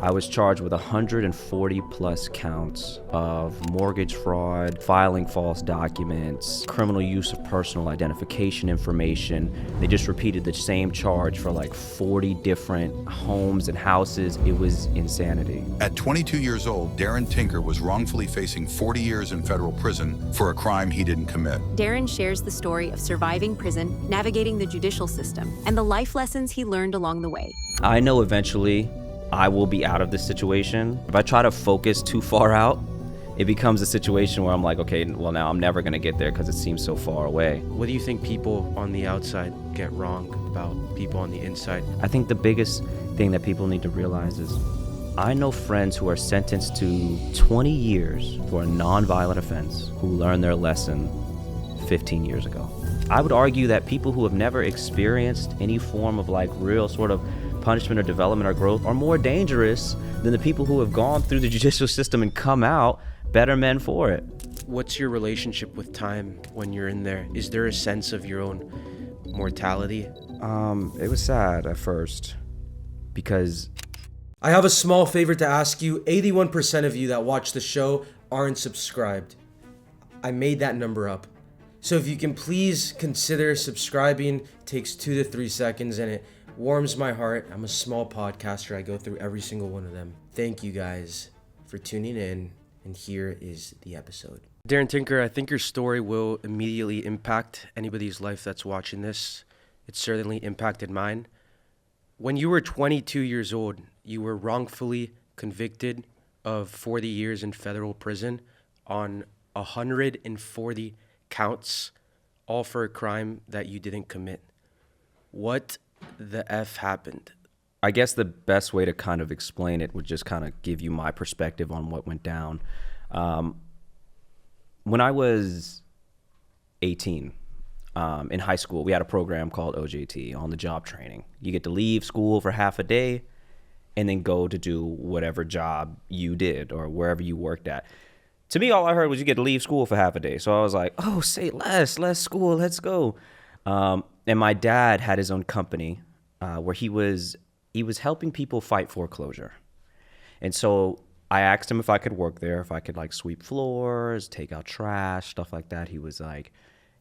I was charged with 140 plus counts of mortgage fraud, filing false documents, criminal use of personal identification information. They just repeated the same charge for like 40 different homes and houses. It was insanity. At 22 years old, Darren Tinker was wrongfully facing 40 years in federal prison for a crime he didn't commit. Darren shares the story of surviving prison, navigating the judicial system, and the life lessons he learned along the way. I know eventually I will be out of this situation. If I try to focus too far out, it becomes a situation where I'm like, okay, well now I'm never gonna get there because it seems so far away. What do you think people on the outside get wrong about people on the inside? I think the biggest thing that people need to realize is I know friends who are sentenced to 20 years for a non-violent offense who learned their lesson 15 years ago. I would argue that people who have never experienced any form of like real sort of punishment or development or growth are more dangerous than the people who have gone through the judicial system and come out better men for it. What's your relationship with time when you're in there? Is there a sense of your own mortality? It was sad at first because I have a small favor to ask you. 81% of you that watch the show aren't subscribed. I made that number up. So if you can please consider subscribing. It takes 2 to 3 seconds and it warms my heart. I'm a small podcaster. I go through every single one of them. Thank you guys for tuning in, and here is the episode. Darren Tinker, I think your story will immediately impact anybody's life that's watching this. It certainly impacted mine. When you were 22 years old, you were wrongfully convicted of 40 years in federal prison on 140 counts, all for a crime that you didn't commit. What the F happened? I guess the best way to kind of explain it would just kind of give you my perspective on what went down. When I was 18, in high school, we had a program called OJT, on the job training. You get to leave school for half a day and then go to do whatever job you did or wherever you worked at. To me, all I heard was you get to leave school for half a day. So I was like, oh, say less school, let's go. And my dad had his own company where he was helping people fight foreclosure. And so I asked him if I could work there, if I could like sweep floors, take out trash, stuff like that. He was like,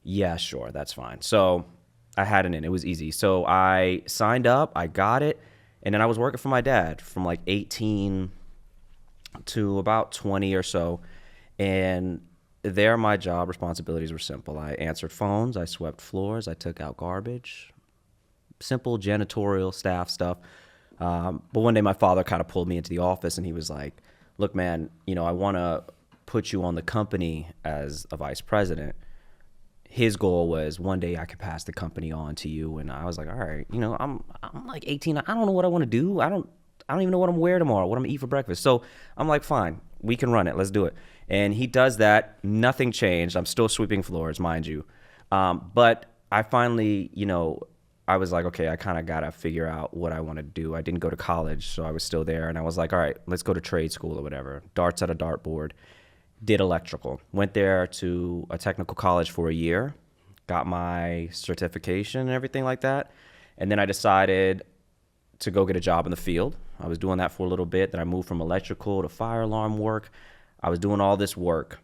yeah, sure, that's fine. So I had it in. It was easy. So I signed up, I got it, and then I was working for my dad from like 18 to about 20 or so. And there, my job responsibilities were simple. I answered phones, I swept floors, I took out garbage, simple janitorial staff stuff. But one day my father kind of pulled me into the office and he was like, look, man, I want to put you on the company as a vice president. His goal was one day I could pass the company on to you. And I was like, all right, I'm like 18. I don't know what I want to do. I don't even know what I'm wearing tomorrow, what I'm gonna eat for breakfast. So I'm like, fine, we can run it. Let's do it. And he does that. Nothing changed. I'm still sweeping floors, mind you. But I finally, I was like, okay, I kind of got to figure out what I want to do. I didn't go to college, so I was still there. And I was like, all right, let's go to trade school or whatever. Darts at a dartboard. Did electrical. Went there to a technical college for a year. Got my certification and everything like that. And then I decided to go get a job in the field. I was doing that for a little bit. Then I moved from electrical to fire alarm work. I was doing all this work.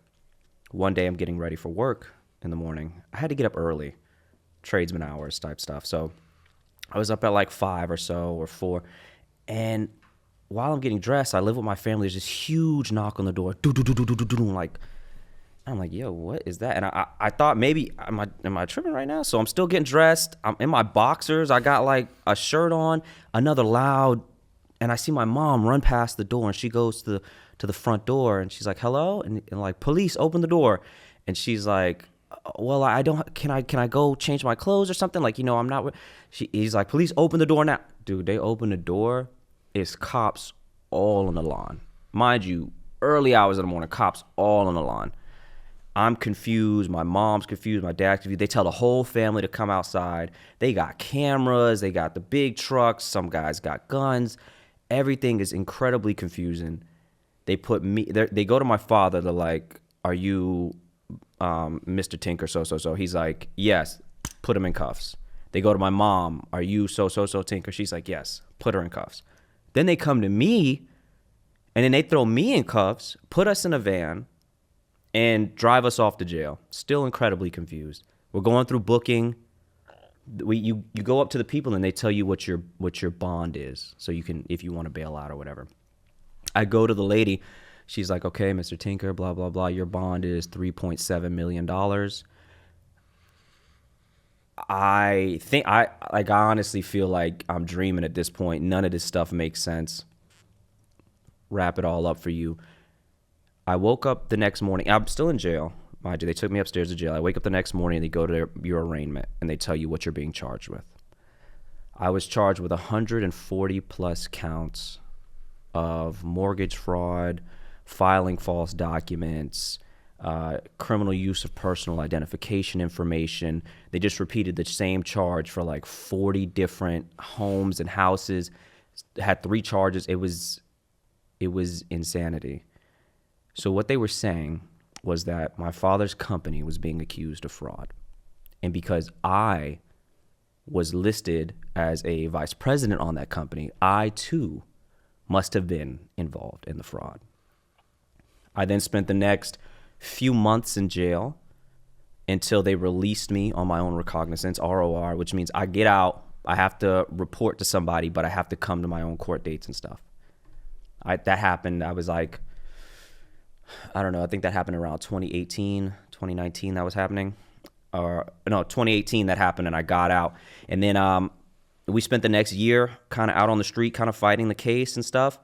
One day I'm getting ready for work in the morning. I had to get up early, tradesman hours type stuff. So I was up at like 5 or so or 4. And while I'm getting dressed, I live with my family. There's this huge knock on the door. Like, I'm like, yo, what is that? And I thought maybe, am I tripping right now? So I'm still getting dressed. I'm in my boxers. I got like a shirt on, another loud, and I see my mom run past the door and she goes to the front door and she's like, hello? And like, police, open the door. And she's like, well, I don't, can I go change my clothes or something? Like, I'm not, he's like, police, open the door now. Dude, they open the door. It's cops all on the lawn. Mind you, early hours of the morning, cops all on the lawn. I'm confused. My mom's confused. My dad's confused. They tell the whole family to come outside. They got cameras. They got the big trucks. Some guys got guns. Everything is incredibly confusing. They put me, they go to my father. They're like, are you Mr. Tinker, so? He's like, yes, put him in cuffs. They go to my mom. Are you so Tinker? She's like, yes, put her in cuffs. Then they come to me And then they throw me in cuffs, put us in a van, and drive us off to jail. Still incredibly confused. We're going through booking. You go up to the people and they tell you what your bond is, so you can, if you want to bail out or whatever. I go to the lady. She's like, okay, Mr. Tinker, blah, blah, blah. Your bond is $3.7 million. I honestly feel like I'm dreaming at this point. None of this stuff makes sense. Wrap it all up for you. I woke up the next morning. I'm still in jail. Mind you, they took me upstairs to jail. I wake up the next morning and they go to your arraignment and they tell you what you're being charged with. I was charged with 140 plus counts of mortgage fraud, filing false documents, criminal use of personal identification information. They just repeated the same charge for like 40 different homes and houses. Had 3 charges. It was insanity. So what they were saying was that my father's company was being accused of fraud. And because I was listed as a vice president on that company, I too must have been involved in the fraud. I then spent the next few months in jail until they released me on my own recognizance, ROR, which means I get out, I have to report to somebody, but I have to come to my own court dates and stuff. That happened, I was like, I don't know, I think that happened around 2018, 2019 that was happening. Or no, 2018 that happened and I got out. And then we spent the next year kind of out on the street, kind of fighting the case and stuff.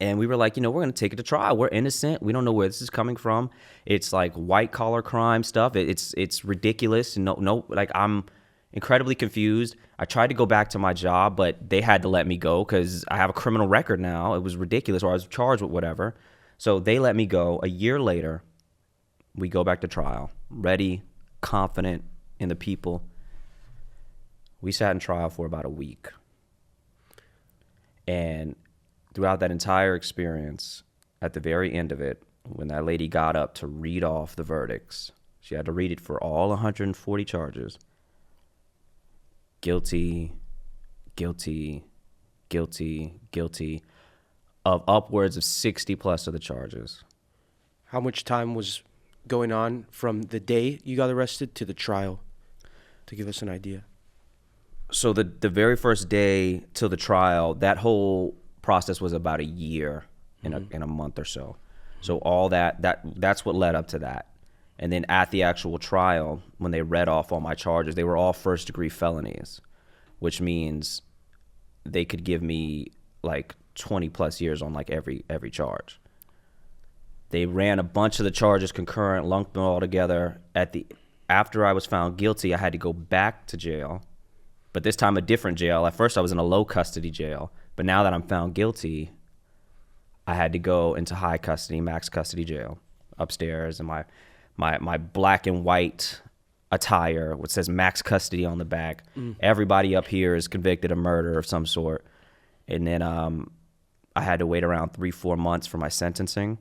And we were like, we're going to take it to trial. We're innocent. We don't know where this is coming from. It's like white collar crime stuff. It's ridiculous. No, like I'm incredibly confused. I tried to go back to my job, but they had to let me go because I have a criminal record now. It was ridiculous, or I was charged with whatever. So they let me go. A year later, we go back to trial, ready, confident in the people. We sat in trial for about a week. And throughout that entire experience, at the very end of it, when that lady got up to read off the verdicts, she had to read it for all 140 charges. Guilty, guilty, guilty, guilty of upwards of 60 plus of the charges. How much time was going on from the day you got arrested to the trial, to give us an idea? So the very first day till the trial, that whole process was about a year in a month or so. So all that's what led up to that. And then at the actual trial, when they read off all my charges, they were all first degree felonies, which means they could give me like 20 plus years on like every charge. They ran a bunch of the charges concurrent, lumped them all together. After I was found guilty, I had to go back to jail, but this time a different jail. At first I was in a low custody jail, but now that I'm found guilty, I had to go into high custody, max custody jail upstairs in my black and white attire, which says max custody on the back. Everybody up here is convicted of murder of some sort. And then I had to wait around 3-4 months for my sentencing,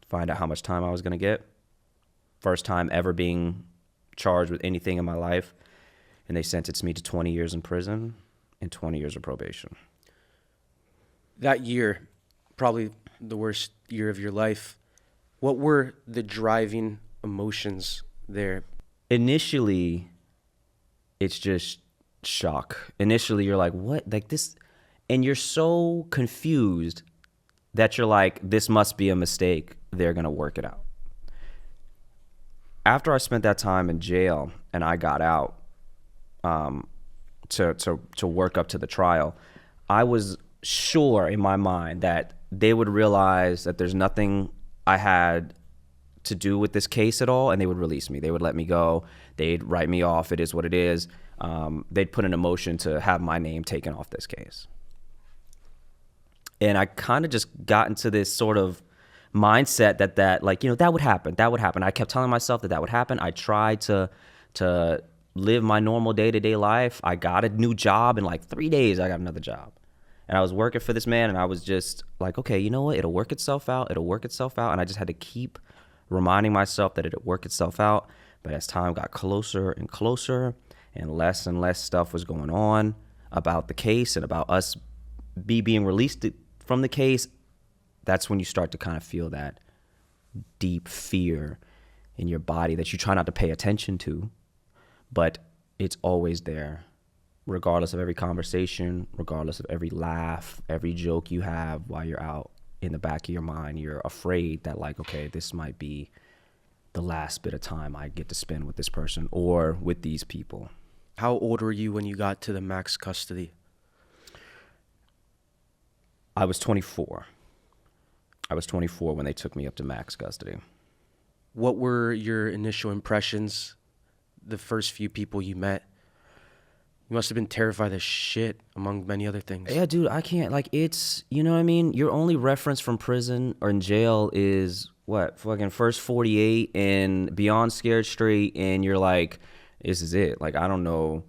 find out how much time I was going to get. First time ever being charged with anything in my life. And they sentenced me to 20 years in prison and 20 years of probation. That year, probably the worst year of your life. What were the driving emotions there? Initially, it's just shock. Initially, you're like, what? Like this? And you're so confused that you're like, this must be a mistake. They're going to work it out. After I spent that time in jail and I got out to work up to the trial, I was sure in my mind that they would realize that there's nothing I had to do with this case at all, and they would release me. They would let me go. They'd write me off. It is what it is. They'd put in a motion to have my name taken off this case. And I kind of just got into this sort of mindset that that would happen. That would happen. I kept telling myself that would happen. I tried to live my normal day-to-day life. I got a new job in like 3 days. I got another job. And I was working for this man, and I was just like, okay, you know what? It'll work itself out. It'll work itself out. And I just had to keep reminding myself that it'd work itself out. But as time got closer and closer and less stuff was going on about the case and about us being released from the case, that's when you start to kind of feel that deep fear in your body that you try not to pay attention to, but it's always there, regardless of every conversation, regardless of every laugh, every joke you have while you're out. In the back of your mind, you're afraid that, like, okay, this might be the last bit of time I get to spend with this person or with these people. How old were you when you got to the max custody? I was 24. I was 24 when they took me up to max custody. What were your initial impressions, the first few people you met? You must have been terrified as shit, among many other things. Yeah, dude, I can't, like, it's, you know what I mean? Your only reference from prison or in jail is, what, fucking First 48 and Beyond Scared Straight, and you're like, this is it. Like, I don't know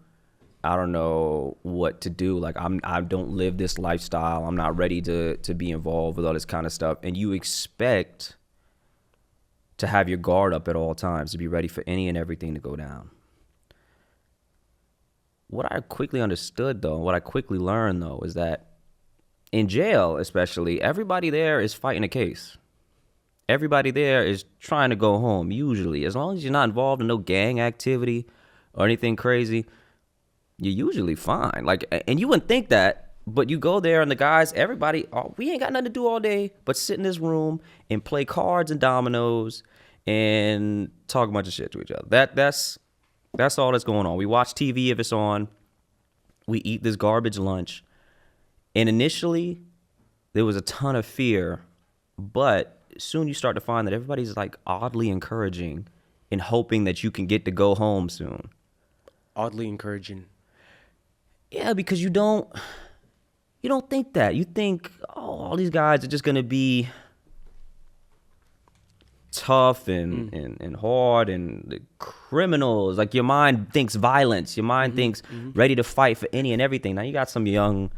what to do. Like, I don't live this lifestyle. I'm not ready to be involved with all this kind of stuff. And you expect to have your guard up at all times, to be ready for any and everything to go down. What I quickly understood, though, what I quickly learned, though, is that in jail, especially, everybody there is fighting a case. Everybody there is trying to go home, usually. As long as you're not involved in no gang activity or anything crazy, you're usually fine. Like, and you wouldn't think that, but you go there and the guys, everybody, oh, we ain't got nothing to do all day but sit in this room and play cards and dominoes and talk a bunch of shit to each other. That's all that's going on. We watch TV if it's on. We eat this garbage lunch. And initially, there was a ton of fear, but soon you start to find that everybody's like oddly encouraging and hoping that you can get to go home soon. Oddly encouraging. Yeah, because you don't think that. You think, oh, all these guys are just going to be tough and hard and criminals. Like, your mind thinks violence. Your mind thinks ready to fight for any and everything. Now, you got some young,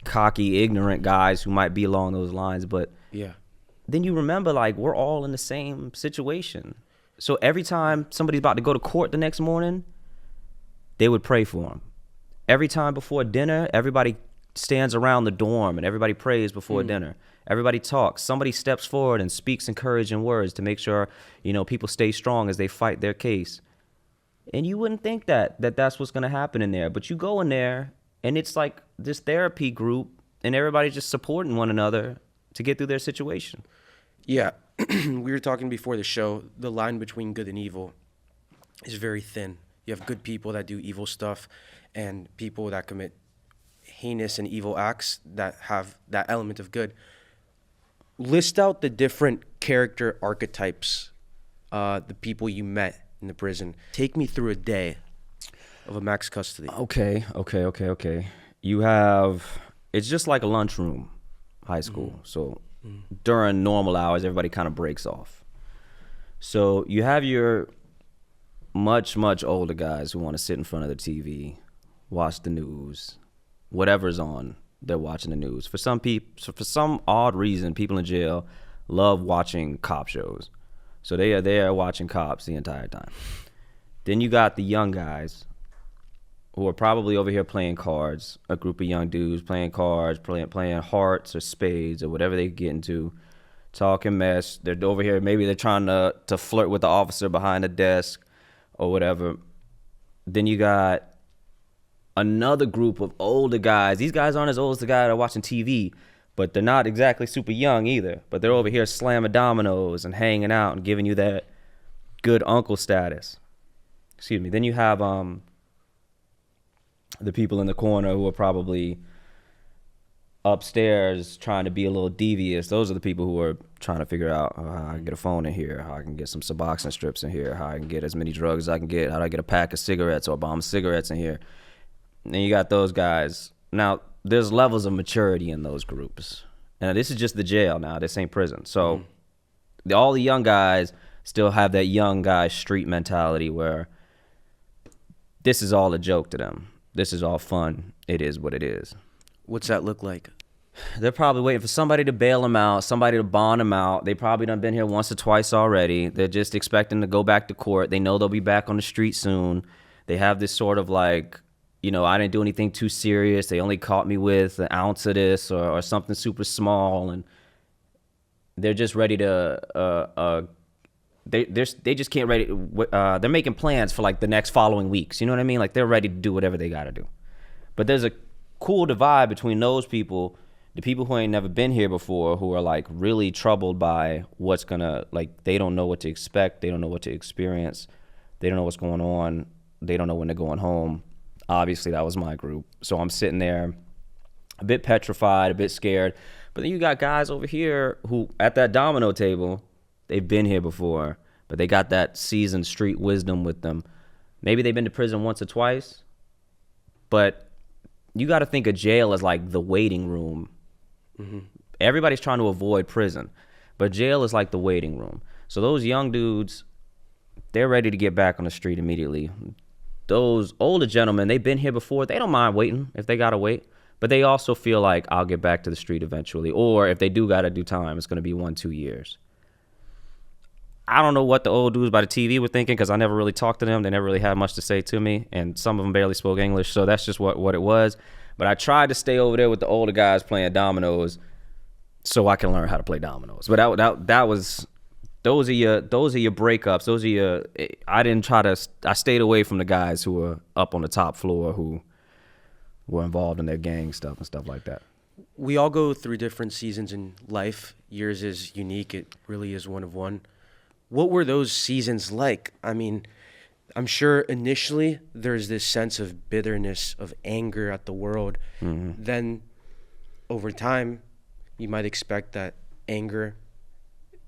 cocky, ignorant guys who might be along those lines, but Yeah. then you remember, like, we're all in the same situation. So every time somebody's about to go to court the next morning, they would pray for them. Every time before dinner, everybody stands around the dorm and everybody prays before dinner. Everybody talks. Somebody steps forward and speaks encouraging words to make sure, people stay strong as they fight their case. And you wouldn't think that's what's going to happen in there. But you go in there and it's like this therapy group and everybody's just supporting one another to get through their situation. Yeah. We were talking before the show, the line between good and evil is very thin. You have good people that do evil stuff and people that commit heinous and evil acts that have that element of good. List out the different character archetypes, the people you met in the prison. Take me through a day of a max custody. Okay. You have, it's just like a lunchroom, high school. So during normal hours, everybody kind of breaks off. So you have your much, much older guys who want to sit in front of the TV, watch the news, whatever's on, they're watching the news. For some people, for some odd reason, people in jail love watching cop shows. So they are there watching cops the entire time. Then you got the young guys who are probably over here playing cards, a group of young dudes playing cards, playing hearts or spades or whatever they get into, talking mess. They're over here, maybe they're trying to flirt with the officer behind the desk or whatever. Then you got another group of older guys. These guys aren't as old as the guy that are watching TV, but they're not exactly super young either. But they're over here slamming dominoes and hanging out and giving you that good uncle status. Excuse me. Then you have the people in the corner who are probably upstairs trying to be a little devious. Those are the people who are trying to figure out how I can get a phone in here, how I can get some Suboxone strips in here, how I can get as many drugs as I can get, how do I get a pack of cigarettes or a bomb of cigarettes in here. And you got those guys. Now, there's levels of maturity in those groups. And this is just the jail now. This ain't prison. So all the young guys still have that young guy street mentality where this is all a joke to them. This is all fun. It is what it is. What's that look like? They're probably waiting for somebody to bail them out, somebody to bond them out. They probably done been here once or twice already. They're just expecting to go back to court. They know they'll be back on the street soon. They have this sort of like, I didn't do anything too serious. They only caught me with an ounce of this or something super small. And they're just ready to they just can't ready. They're making plans for like the next following weeks. You know what I mean? Like they're ready to do whatever they got to do. But there's a cool divide between those people, the people who ain't never been here before, who are like really troubled by what's gonna, like, they don't know what to expect, they don't know what to experience, they don't know what's going on, they don't know when they're going home. Obviously, that was my group. So I'm sitting there a bit petrified, a bit scared. But then you got guys over here who, at that domino table, they've been here before, but they got that seasoned street wisdom with them. Maybe they've been to prison once or twice, but you got to think of jail as like the waiting room. Mm-hmm. Everybody's trying to avoid prison, but jail is like the waiting room. So those young dudes, they're ready to get back on the street immediately. Those older gentlemen, they've been here before. They don't mind waiting if they got to wait, but they also feel like I'll get back to the street eventually. Or if they do got to do time, it's going to be 1-2 years. I don't know what the old dudes by the TV were thinking, because I never really talked to them. They never really had much to say to me, and some of them barely spoke English, so that's just what it was. But I tried to stay over there with the older guys playing dominoes so I can learn how to play dominoes. But that was, those are your breakups. Those are your, I stayed away from the guys who were up on the top floor, who were involved in their gang stuff and stuff like that. We all go through different seasons in life. Yours is unique. It really is one of one. What were those seasons like? I mean, I'm sure initially there's this sense of bitterness, of anger at the world. Mm-hmm. Then over time, you might expect that anger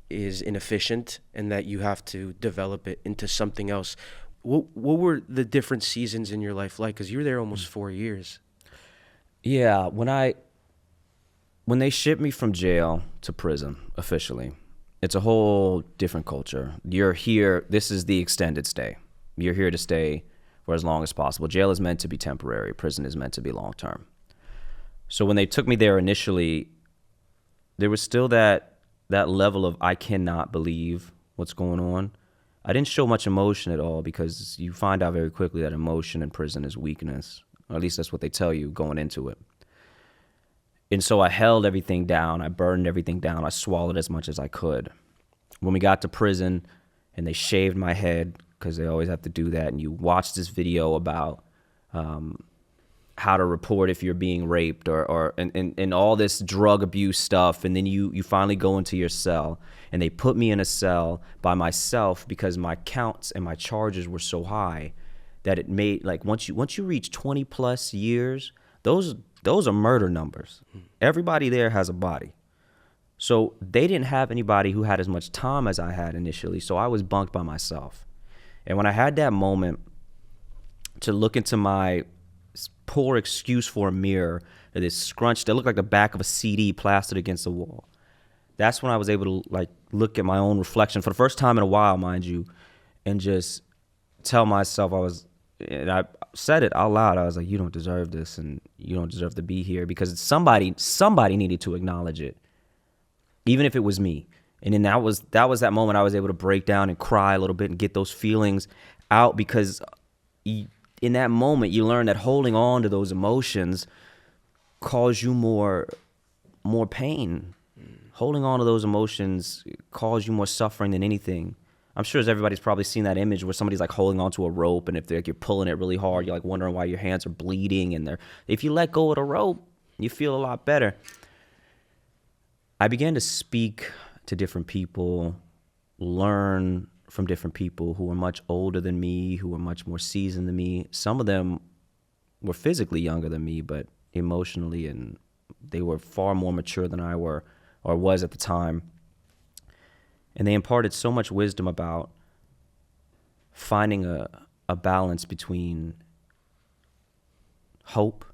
is inefficient and that you have to develop it into something else. What were the different seasons in your life like? Because you were there almost 4 years. Yeah, when they shipped me from jail to prison officially, it's a whole different culture. You're here, this is the extended stay. You're here to stay for as long as possible. Jail is meant to be temporary. Prison is meant to be long-term. So when they took me there initially, there was still that level of, I cannot believe what's going on. I didn't show much emotion at all, because you find out very quickly that emotion in prison is weakness. Or at least that's what they tell you going into it. And so I held everything down. I burned everything down. I swallowed as much as I could. When we got to prison and they shaved my head, because they always have to do that, and you watch this video about how to report if you're being raped and all this drug abuse stuff, and then you finally go into your cell, and they put me in a cell by myself because my counts and my charges were so high that it made, like, once you reach 20 plus years, those are murder numbers. Everybody there has a body. So they didn't have anybody who had as much time as I had initially, so I was bunked by myself. And when I had that moment to look into my poor excuse for a mirror, that is scrunched, that looked like the back of a CD plastered against the wall, that's when I was able to, like, look at my own reflection for the first time in a while, mind you, and just tell myself and I said it out loud. I was like, you don't deserve this, and you don't deserve to be here, because somebody needed to acknowledge it, even if it was me. And then that was that moment I was able to break down and cry a little bit and get those feelings out, because in that moment you learn that holding on to those emotions cause you more pain. Holding on to those emotions cause you more suffering than anything. I'm sure as everybody's probably seen that image where somebody's like holding onto a rope, and if you're pulling it really hard, you're like wondering why your hands are bleeding, and if you let go of the rope, you feel a lot better. I began to speak to different people, learn from different people who were much older than me, who were much more seasoned than me. Some of them were physically younger than me, but emotionally, and they were far more mature than I was at the time. And they imparted so much wisdom about finding a balance between hope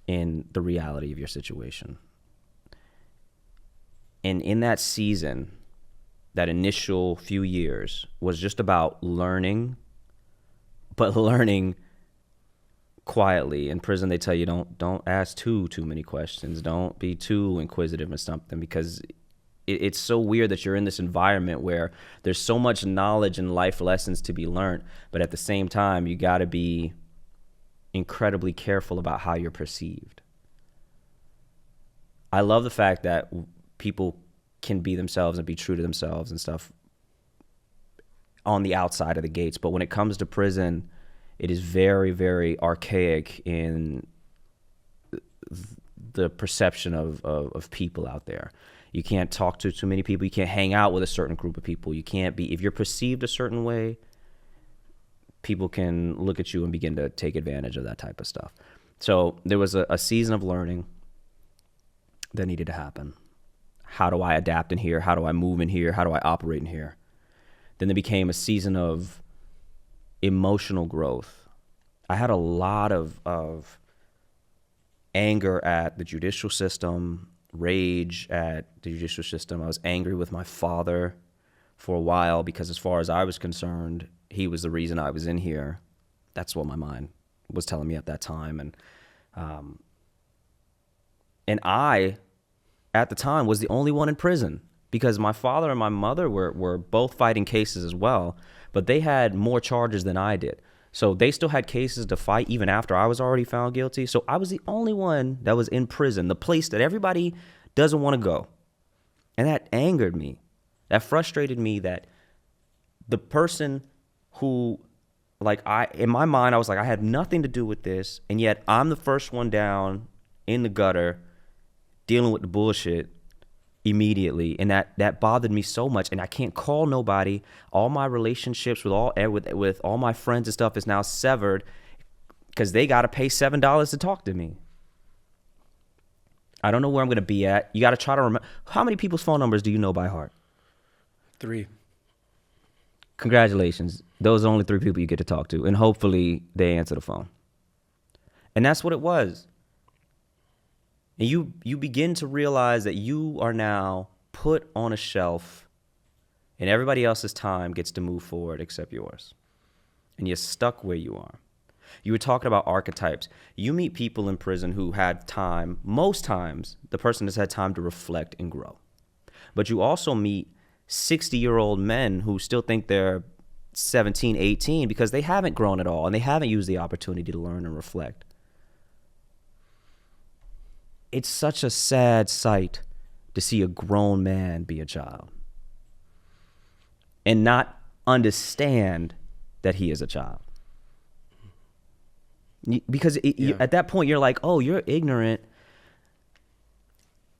and the reality of your situation. And in that season, that initial few years was just about learning, but learning quietly. In prison, they tell you don't ask too many questions. Don't be too inquisitive or something, because it's so weird that you're in this environment where there's so much knowledge and life lessons to be learned, but at the same time, you got to be incredibly careful about how you're perceived. I love the fact that people can be themselves and be true to themselves and stuff on the outside of the gates. But when it comes to prison, it is very, very archaic in the perception of people out there. You can't talk to too many people. You can't hang out with a certain group of people. You can't be, if you're perceived a certain way, people can look at you and begin to take advantage of that type of stuff. So there was a season of learning that needed to happen. How do I adapt in here? How do I move in here? How do I operate in here? Then there became a season of emotional growth. I had a lot of anger at the judicial system, rage at the judicial system. I was angry with my father for a while because, as far as I was concerned, he was the reason I was in here. That's what my mind was telling me at that time. And I, at the time, was the only one in prison because my father and my mother were both fighting cases as well, but they had more charges than I did. So they still had cases to fight even after I was already found guilty. So I was the only one that was in prison, the place that everybody doesn't want to go. And that angered me. That frustrated me that the person who, like, in my mind, I was like, I had nothing to do with this, and yet I'm the first one down in the gutter dealing with the bullshit immediately, and that bothered me so much. And I can't call nobody. All my relationships with all my friends and stuff is now severed because they got to pay $7 to talk to me. I don't know where I'm going to be at. You got to try to remember. How many people's phone numbers do you know by heart? 3. Congratulations. Those are only 3 people you get to talk to, and hopefully they answer the phone. And that's what it was. And you begin to realize that you are now put on a shelf and everybody else's time gets to move forward except yours. And you're stuck where you are. You were talking about archetypes. You meet people in prison who had time. Most times, the person has had time to reflect and grow. But you also meet 60-year-old men who still think they're 17, 18 because they haven't grown at all and they haven't used the opportunity to learn and reflect. It's such a sad sight to see a grown man be a child and not understand that he is a child. Because at that point, you're like, oh, you're ignorant.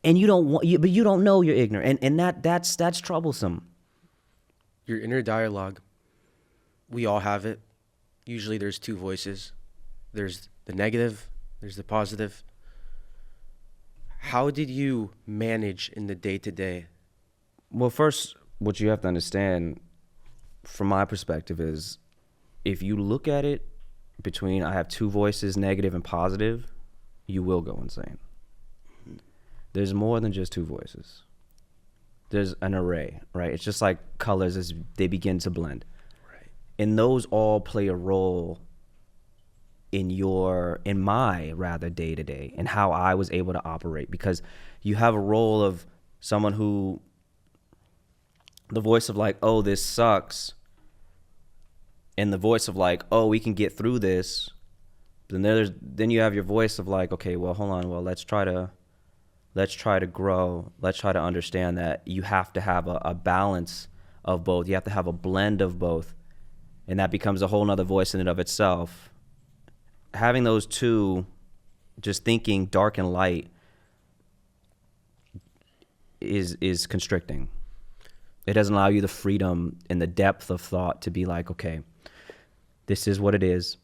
And but you don't know you're ignorant. And that's troublesome. Your inner dialogue, we all have it. Usually there's 2 voices. There's the negative, there's the positive. How did you manage in the day-to-day? Well, first, what you have to understand from my perspective is if you look at it between I have 2 voices, negative and positive, you will go insane. There's more than just 2 voices. There's an array, right? It's just like colors as they begin to blend. Right. And those all play a role in my day-to-day and how I was able to operate, because you have a role of someone who, the voice of like, oh, this sucks, and the voice of like, oh, we can get through this. Then you have your voice of like, okay, well, hold on, well, let's try to grow. Let's try to understand that you have to have a balance of both. You have to have a blend of both, and that becomes a whole nother voice in and of itself. Having those 2, just thinking dark and light, is constricting. It doesn't allow you the freedom and the depth of thought to be like, okay, this is what it is.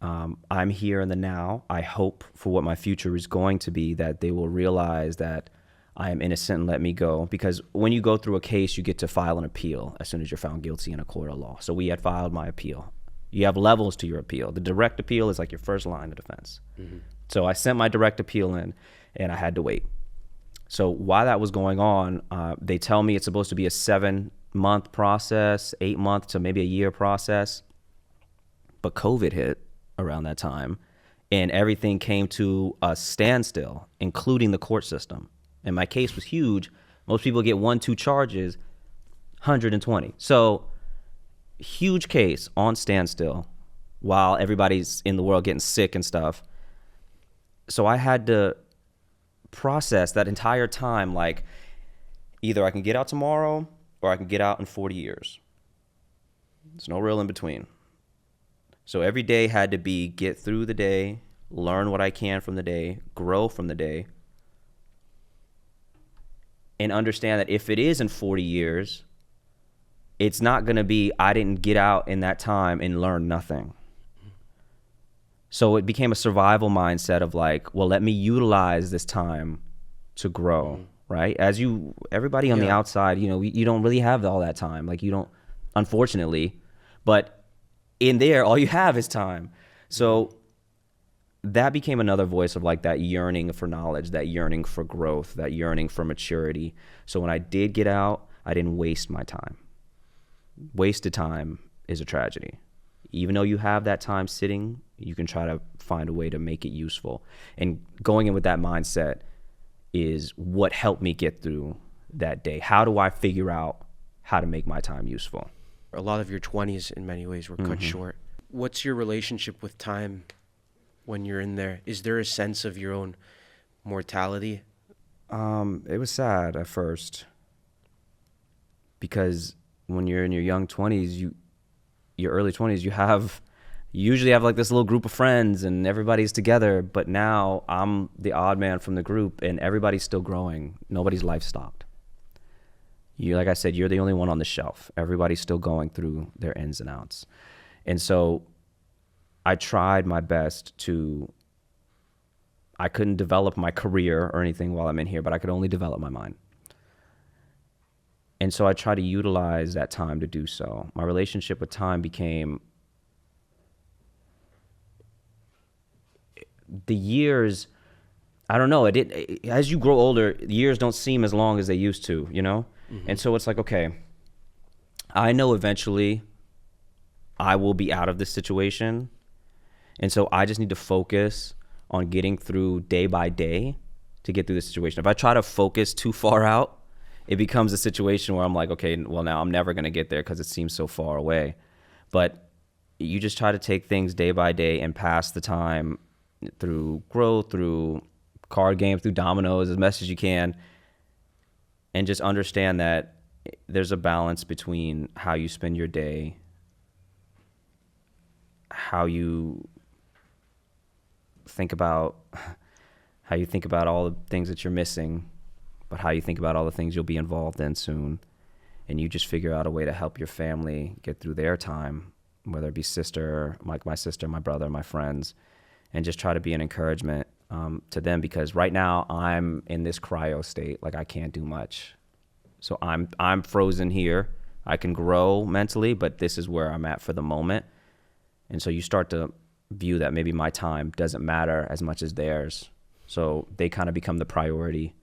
I'm here in the now. I hope for what my future is going to be that they will realize that I am innocent and let me go. Because when you go through a case, you get to file an appeal as soon as you're found guilty in a court of law. So we had filed my appeal. You have levels to your appeal. The direct appeal is like your first line of defense. Mm-hmm. So I sent my direct appeal in, and I had to wait. So while that was going on, they tell me it's supposed to be a 7-month process, 8-month to maybe a year process. But COVID hit around that time, and everything came to a standstill, including the court system. And my case was huge. Most people get 1-2 charges, 120. So huge case on standstill while everybody's in the world getting sick and stuff. So I had to process that entire time like, either I can get out tomorrow or I can get out in 40 years. There's no real in between. So every day had to be get through the day, learn what I can from the day, grow from the day, and understand that if it is in 40 years, it's not going to be I didn't get out in that time and learn nothing. So it became a survival mindset of like, well, let me utilize this time to grow, right? Everybody on the outside, you don't really have all that time. Like you don't, unfortunately, but in there, all you have is time. So that became another voice of like that yearning for knowledge, that yearning for growth, that yearning for maturity. So when I did get out, I didn't waste my time. Wasted time is a tragedy. Even though you have that time sitting, you can try to find a way to make it useful. And going in with that mindset is what helped me get through that day. How do I figure out how to make my time useful? A lot of your 20s in many ways were cut short. What's your relationship with time when you're in there? Is there a sense of your own mortality? It was sad at first because when you're in your young 20s, your early 20s, you usually have like this little group of friends and everybody's together. But now I'm the odd man from the group and everybody's still growing. Nobody's life stopped. Like I said, you're the only one on the shelf. Everybody's still going through their ins and outs. And so I tried my best I couldn't develop my career or anything while I'm in here, but I could only develop my mind. And so I try to utilize that time to do so. My relationship with time became the years. I don't know. As you grow older, years don't seem as long as they used to, And so it's like, okay, I know eventually I will be out of this situation. And so I just need to focus on getting through day by day to get through the situation. If I try to focus too far out, it becomes a situation where I'm like, okay, well, now I'm never going to get there because it seems so far away. But you just try to take things day by day and pass the time through growth, through card games, through dominoes, as best as you can, and just understand that there's a balance between how you spend your day, how you think about all the things that you're missing, but how you think about all the things you'll be involved in soon. And you just figure out a way to help your family get through their time, whether it be sister, like my sister, my brother, my friends, and just try to be an encouragement to them, because right now I'm in this cryo state. Like I can't do much. So I'm frozen here. I can grow mentally, but this is where I'm at for the moment. And so you start to view that maybe my time doesn't matter as much as theirs. So they kind of become the priority.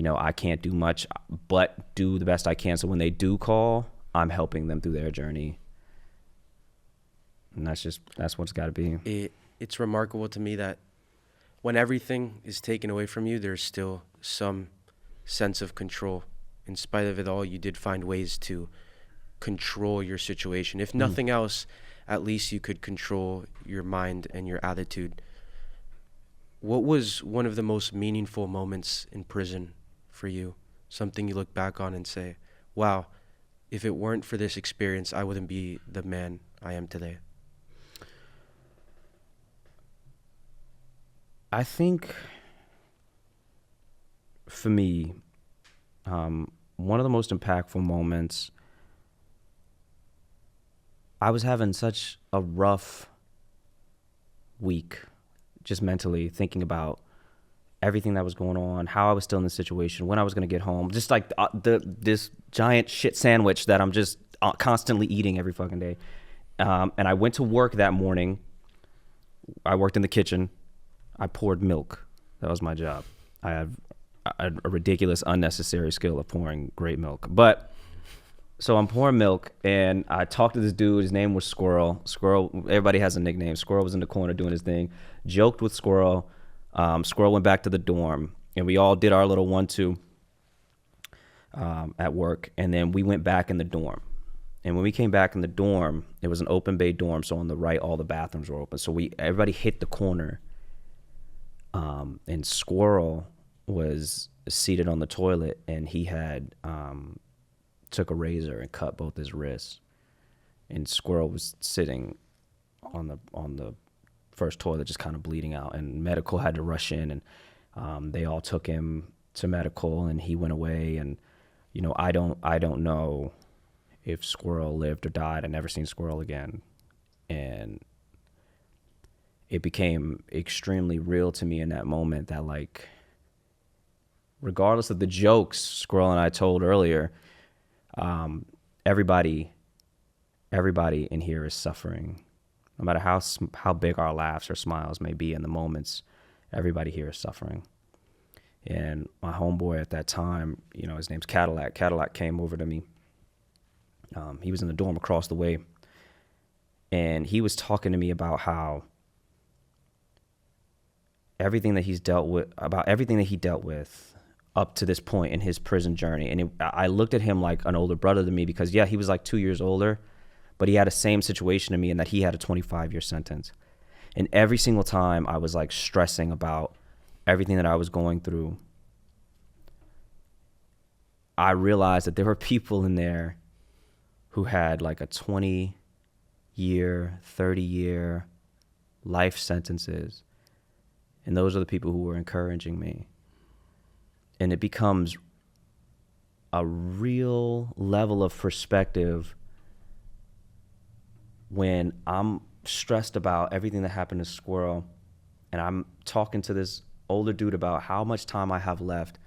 I can't do much, but do the best I can. So when they do call, I'm helping them through their journey. And that's what's got to be. It's remarkable to me that when everything is taken away from you, there's still some sense of control. In spite of it all, you did find ways to control your situation. If nothing else, at least you could control your mind and your attitude. What was one of the most meaningful moments in prison for you? Something you look back on and say, wow, if it weren't for this experience, I wouldn't be the man I am today. I think for me, one of the most impactful moments, I was having such a rough week, just mentally thinking about everything that was going on, how I was still in the situation, when I was going to get home, just like this giant shit sandwich that I'm just constantly eating every fucking day. And I went to work that morning. I worked in the kitchen. I poured milk. That was my job. I have a ridiculous, unnecessary skill of pouring great milk. But so I'm pouring milk, and I talked to this dude. His name was Squirrel. Squirrel, everybody has a nickname. Squirrel was in the corner doing his thing. Joked with Squirrel. Squirrel went back to the dorm, and we all did our little 1-2 at work, and then we went back in the dorm. And when we came back in the dorm, it was an open bay dorm, so on the right, all the bathrooms were open. So everybody hit the corner, and Squirrel was seated on the toilet, and he had took a razor and cut both his wrists. And Squirrel was sitting on the first toilet, just kind of bleeding out. And medical had to rush in, and they all took him to medical, and he went away. And I don't know if Squirrel lived or died. I never seen Squirrel again, and it became extremely real to me in that moment that, like, regardless of the jokes Squirrel and I told earlier, everybody in here is suffering. No matter how big our laughs or smiles may be in the moments, everybody here is suffering. And my homeboy at that time, his name's Cadillac. Cadillac came over to me. He was in the dorm across the way, and he was talking to me about how everything that he dealt with up to this point in his prison journey. And I looked at him like an older brother to me because, yeah, he was like 2 years older, but he had the same situation to me in that he had a 25-year sentence. And every single time I was like stressing about everything that I was going through, I realized that there were people in there who had like a 20-year, 30-year life sentences. And those are the people who were encouraging me. And it becomes a real level of perspective when I'm stressed about everything that happened to Squirrel, and I'm talking to this older dude about how much time I have left,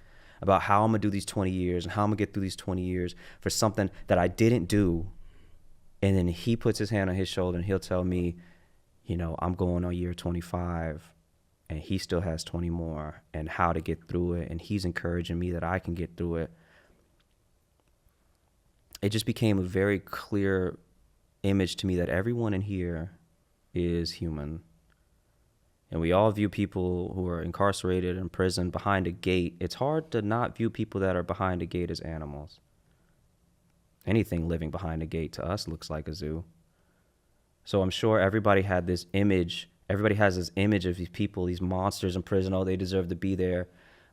about how I'm gonna do these 20 years and how I'm gonna get through these 20 years for something that I didn't do. And then he puts his hand on his shoulder and he'll tell me, I'm going on year 25 and he still has 20 more, and how to get through it. And he's encouraging me that I can get through it. It just became a very clear image to me that everyone in here is human. And we all view people who are incarcerated in prison behind a gate. It's hard to not view people that are behind a gate as animals. Anything living behind a gate to us looks like a zoo. So I'm sure everybody has this image of these people, these monsters in prison. Oh, they deserve to be there.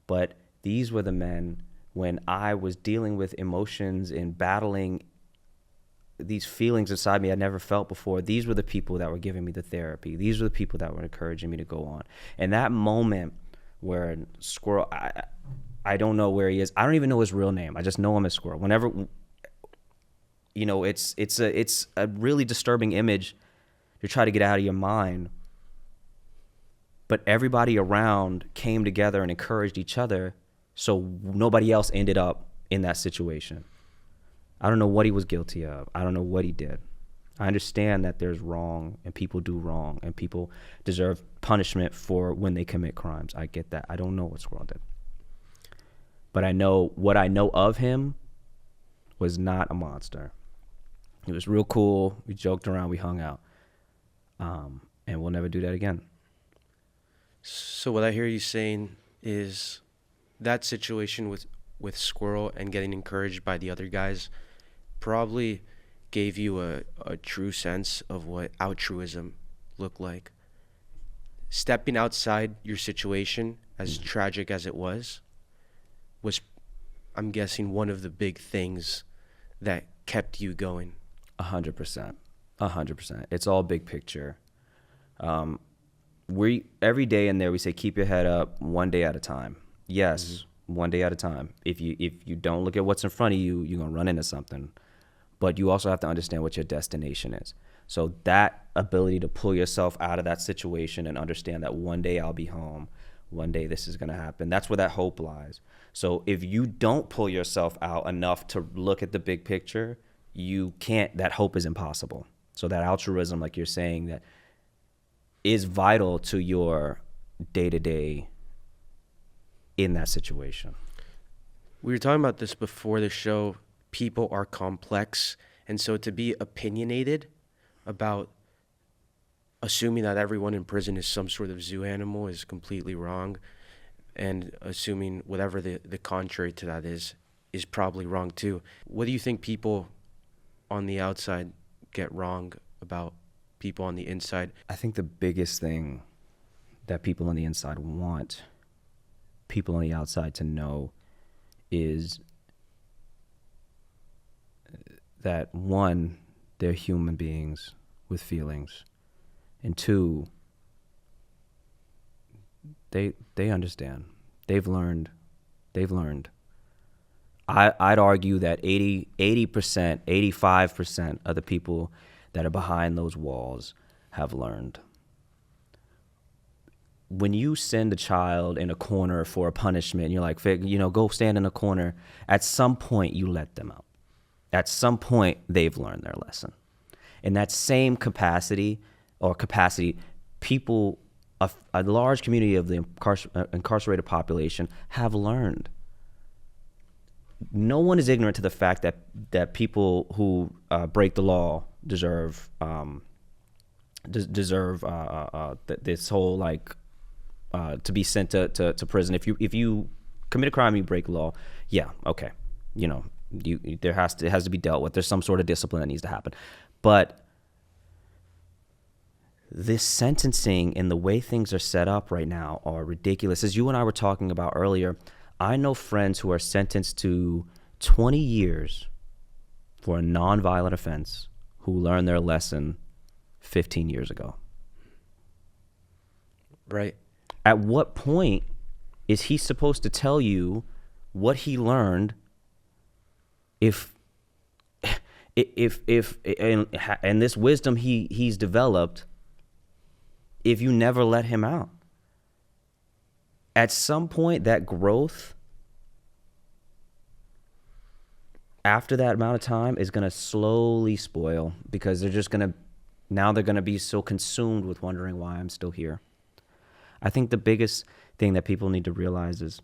But these were the men when I was dealing with emotions and battling these feelings inside me I never felt before. These were the people that were giving me the therapy. These were the people that were encouraging me to go on. And that moment where Squirrel, I don't know where he is. I don't even know his real name. I just know him as Squirrel. Whenever, it's a really disturbing image to try to get out of your mind. But everybody around came together and encouraged each other, so nobody else ended up in that situation. I don't know what he was guilty of. I don't know what he did. I understand that there's wrong and people do wrong and people deserve punishment for when they commit crimes. I get that. I don't know what Squirrel did. But I know what I know of him was not a monster. He was real cool. We joked around. We hung out. And we'll never do that again. So what I hear you saying is that situation with Squirrel and getting encouraged by the other guys probably gave you a true sense of what altruism looked like. Stepping outside your situation, as tragic as it was, I'm guessing, one of the big things that kept you going. 100%. 100%. It's all big picture. We every day in there we say keep your head up, one day at a time. Yes, one day at a time. If you don't look at what's in front of you, you're gonna run into something. But you also have to understand what your destination is. So that ability to pull yourself out of that situation and understand that one day I'll be home, one day this is gonna happen. That's where that hope lies. So if you don't pull yourself out enough to look at the big picture, you can't. That hope is impossible. So that altruism, like you're saying, that is vital to your day-to-day in that situation. We were talking about this before the show. People are complex, and so to be opinionated about assuming that everyone in prison is some sort of zoo animal is completely wrong, and assuming whatever the contrary to that is probably wrong too. What do you think people on the outside get wrong about people on the inside? I think the biggest thing that people on the inside want people on the outside to know is that, one, they're human beings with feelings, and two, they understand. They've learned. I'd argue that 80%, 85% of the people that are behind those walls have learned. When you send a child in a corner for a punishment, you're like, go stand in a corner. At some point, you let them out. At some point, they've learned their lesson. In that same capacity, people, a large community of the incarcerated population have learned. No one is ignorant to the fact that people who break the law deserve this whole to be sent to prison. If you commit a crime, you break the law. Yeah, okay, it has to be dealt with. There's some sort of discipline that needs to happen, but this sentencing and the way things are set up right now are ridiculous. As you and I were talking about earlier, I know friends who are sentenced to 20 years for a nonviolent offense who learned their lesson 15 years ago. Right. At what point is he supposed to tell you what he learned if and this wisdom he's developed if you never let him out? At some point, that growth after that amount of time is going to slowly spoil, because they're going to be so consumed with wondering why I'm still here. I think the biggest thing that people need to realize is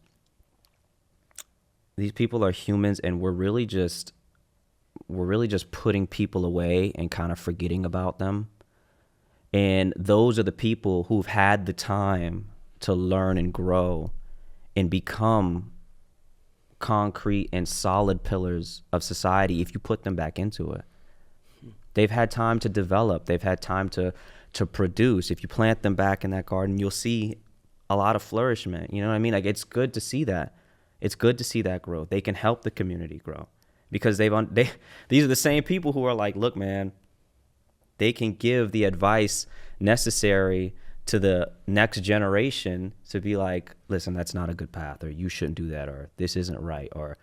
these people are humans, and we're really just putting people away and kind of forgetting about them. And those are the people who've had the time to learn and grow and become concrete and solid pillars of society if you put them back into it. They've had time to develop. They've had time to produce. If you plant them back in that garden, you'll see a lot of flourishment. You know what I mean? Like, it's good to see that. It's good to see that growth. They can help the community grow, because these are the same people who are like, look, man, they can give the advice necessary to the next generation to be like, listen, that's not a good path, or you shouldn't do that, or this isn't right. Or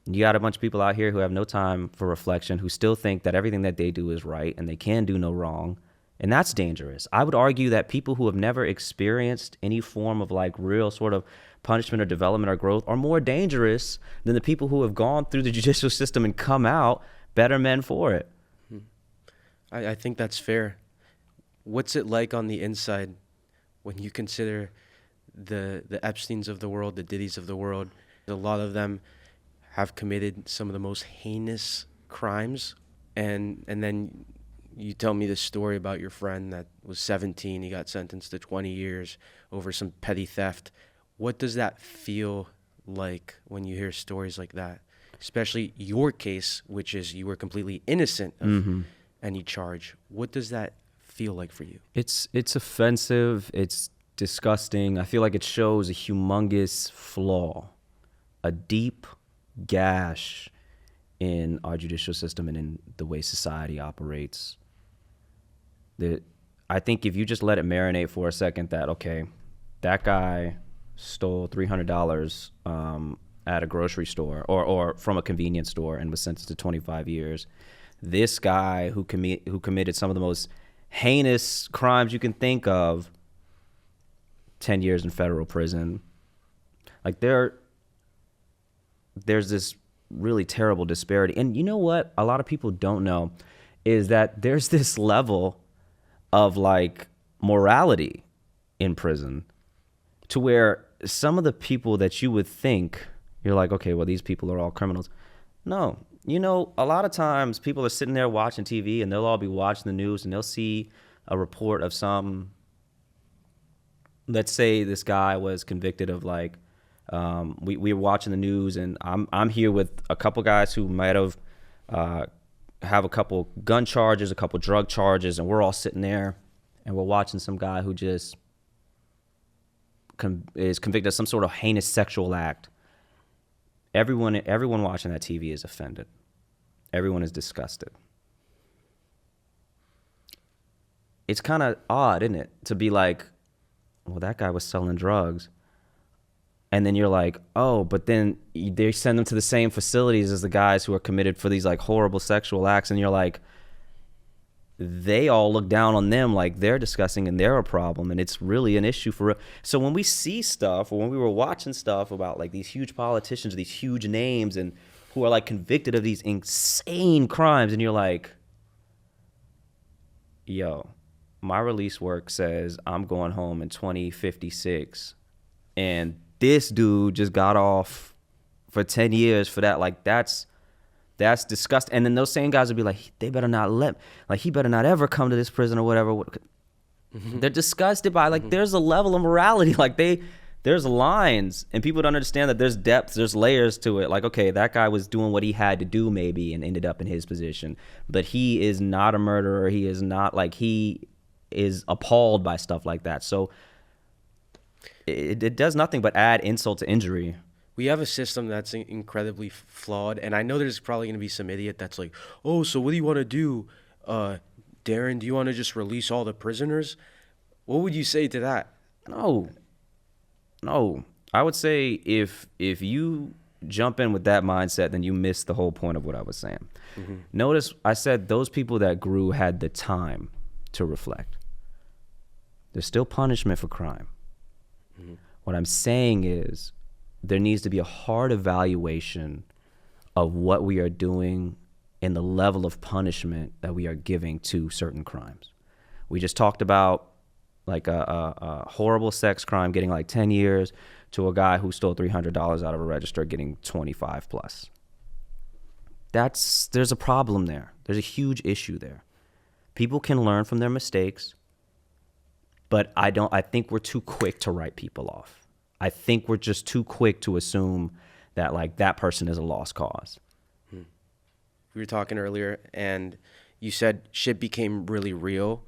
you got a bunch of people out here who have no time for reflection, who still think that everything that they do is right and they can do no wrong. And that's dangerous. I would argue that people who have never experienced any form of real sort of punishment or development or growth are more dangerous than the people who have gone through the judicial system and come out better men for it. I think that's fair. What's it like on the inside when you consider the Epsteins of the world, the Diddys of the world? A lot of them have committed some of the most heinous crimes, and then you tell me this story about your friend that was 17, he got sentenced to 20 years over some petty theft. What does that feel like when you hear stories like that? Especially your case, which is you were completely innocent of any charge. What does that feel like for you? It's offensive. It's disgusting. I feel like it shows a humongous flaw, a deep gash in our judicial system and in the way society operates. I think if you just let it marinate for a second that, okay, that guy stole $300 at a grocery store or from a convenience store and was sentenced to 25 years. This guy who committed some of the most heinous crimes you can think of, 10 years in federal prison. Like, there's this really terrible disparity. And you know what a lot of people don't know is that there's this level of morality in prison to where some of the people that you would think, you're like, okay, well, these people are all criminals. No. A lot of times people are sitting there watching TV and they'll all be watching the news and they'll see a report of let's say this guy was convicted of we were watching the news, and I'm here with a couple guys who might have a couple gun charges, a couple drug charges, and we're all sitting there and we're watching some guy who just is convicted of some sort of heinous sexual act, everyone watching that TV is offended. Everyone is disgusted. It's kind of odd, isn't it, to be like, well, that guy was selling drugs. And then you're like, oh, but then they send them to the same facilities as the guys who are committed for these like horrible sexual acts. And you're like, they all look down on them like they're disgusting and they're a problem. And it's really an issue for real. So when we see stuff, or when we were watching stuff about like these huge politicians, these huge names, and who are like convicted of these insane crimes, and you're like, yo, my release work says I'm going home in 2056, and this dude just got off for 10 years for that. Like, that's disgusting. And then those same guys would be like, they better not he better not ever come to this prison or whatever. Mm-hmm. They're disgusted by, like, there's a level of morality. Like, there's lines, and people don't understand that there's depth, there's layers to it. Like, okay, that guy was doing what he had to do maybe and ended up in his position, but he is not a murderer. He is not, like, he is appalled by stuff like that. So it does nothing but add insult to injury. We have a system that's incredibly flawed, and I know there's probably going to be some idiot that's like, oh, so what do you want to do? Darren, do you want to just release all the prisoners? What would you say to that? No. I would say if you jump in with that mindset, then you miss the whole point of what I was saying. Mm-hmm. Notice I said those people that grew had the time to reflect. There's still punishment for crime. Mm-hmm. What I'm saying is there needs to be a hard evaluation of what we are doing and the level of punishment that we are giving to certain crimes. We just talked about like a horrible sex crime getting like 10 years to a guy who stole $300 out of a register getting 25 plus. There's a problem there. There's a huge issue there. People can learn from their mistakes, but I think we're too quick to write people off. I think we're just too quick to assume that like that person is a lost cause. We were talking earlier, and you said shit became really real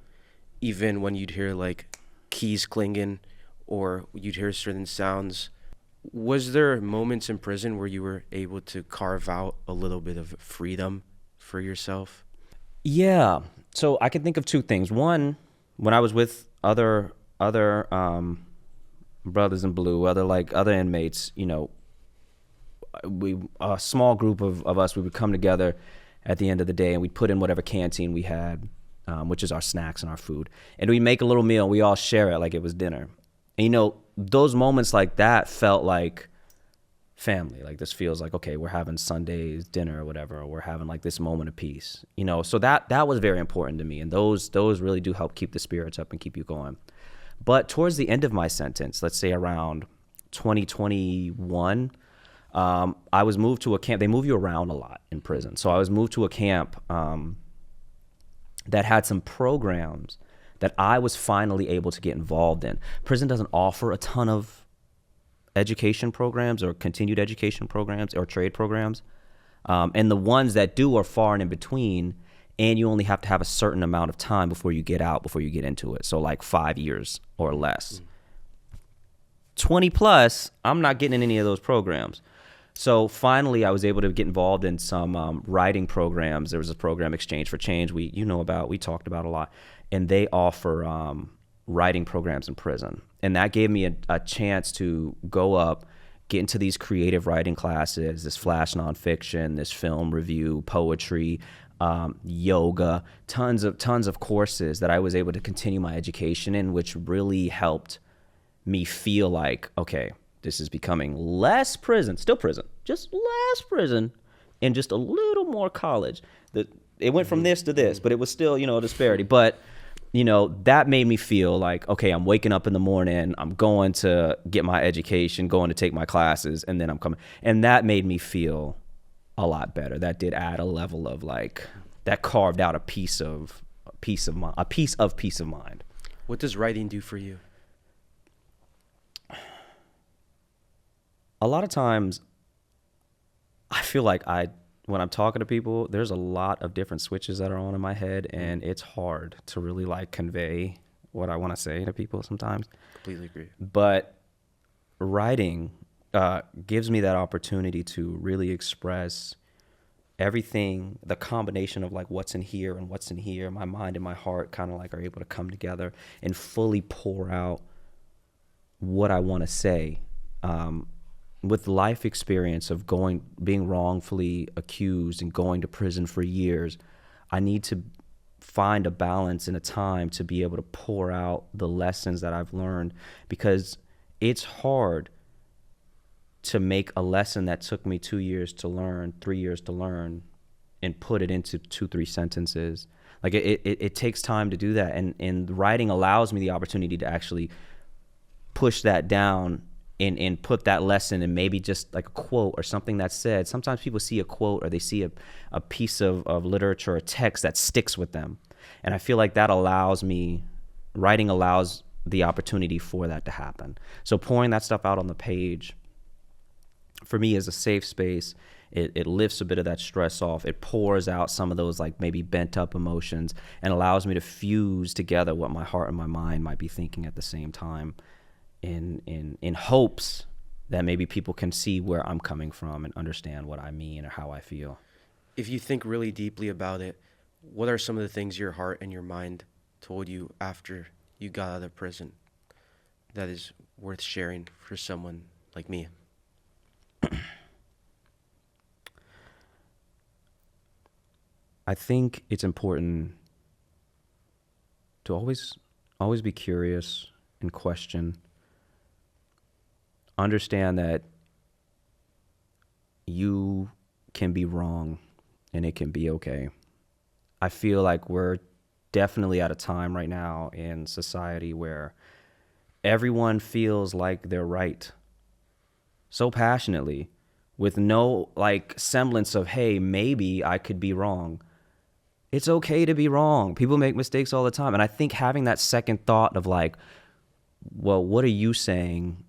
even when you'd hear like keys clinging or you'd hear certain sounds. Was there moments in prison where you were able to carve out a little bit of freedom for yourself? Yeah. So I can think of two things. One, when I was with other brothers in blue, other inmates, you know, a small group of us, we would come together at the end of the day and we'd put in whatever canteen we had, which is our snacks and our food. And we make a little meal and we all share it like it was dinner. And, you know, those moments like that felt like family. Like this feels like, okay, we're having Sunday's dinner or whatever, or we're having like this moment of peace, you know? So that was very important to me. And those really do help keep the spirits up and keep you going. But towards the end of my sentence, let's say around 2021, I was moved to a camp. They move you around a lot in prison. So I was moved to a camp that had some programs that I was finally able to get involved in. Prison doesn't offer a ton of education programs or continued education programs or trade programs. And the ones that do are far and in between. And you only have to have a certain amount of time before you get out, before you get into it. So like 5 years or less. 20 plus, I'm not getting in any of those programs. So finally, I was able to get involved in some writing programs. There was a program, Exchange for Change, we talked about a lot. And they offer writing programs in prison. And that gave me a chance to go up, get into these creative writing classes, this flash nonfiction, this film review, poetry, yoga, tons of courses that I was able to continue my education in, which really helped me feel like, okay, this is becoming less prison, still prison, just less prison, and just a little more college. It went from this to this, but it was still, you know, a disparity. But, you know, that made me feel like, okay, I'm waking up in the morning, I'm going to get my education, going to take my classes, and then I'm coming. And that made me feel a lot better. That did add a level of like, that carved out a piece of peace of mind. What does writing do for you? A lot of times I feel like when I'm talking to people, there's a lot of different switches that are on in my head, and it's hard to really like convey what I want to say to people sometimes. Completely agree. But writing gives me that opportunity to really express everything, the combination of like what's in here and what's in here. My mind and my heart kind of like are able to come together and fully pour out what I want to say. With life experience of being wrongfully accused and going to prison for years, I need to find a balance and a time to be able to pour out the lessons that I've learned, because it's hard to make a lesson that took me 2 years to learn, 3 years to learn, and put it into 2-3 sentences. Like it takes time to do that. And writing allows me the opportunity to actually push that down and put that lesson in maybe just like a quote or something that's said. Sometimes people see a quote or they see a piece of literature or text that sticks with them. And I feel like writing allows the opportunity for that to happen. So pouring that stuff out on the page, for me, is a safe space. It lifts a bit of that stress off. It pours out some of those like maybe bent up emotions and allows me to fuse together what my heart and my mind might be thinking at the same time, in hopes that maybe people can see where I'm coming from and understand what I mean or how I feel. If you think really deeply about it, what are some of the things your heart and your mind told you after you got out of prison that is worth sharing for someone like me? I think it's important to always be curious and question. Understand that you can be wrong and it can be okay. I feel like we're definitely at a time right now in society where everyone feels like they're right so passionately, with no like semblance of, hey, maybe I could be wrong. It's okay to be wrong. People make mistakes all the time. And I think having that second thought of like, well, what are you saying?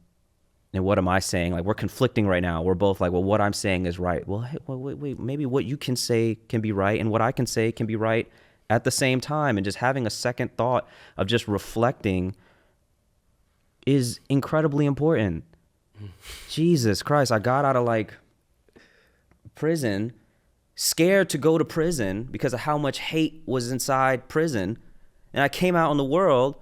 And what am I saying? Like, we're conflicting right now. We're both like, well, what I'm saying is right. Well, hey, wait, maybe what you can say can be right and what I can say can be right at the same time. And just having a second thought of just reflecting is incredibly important. Jesus Christ, I got out of like prison scared to go to prison because of how much hate was inside prison. And I came out in the world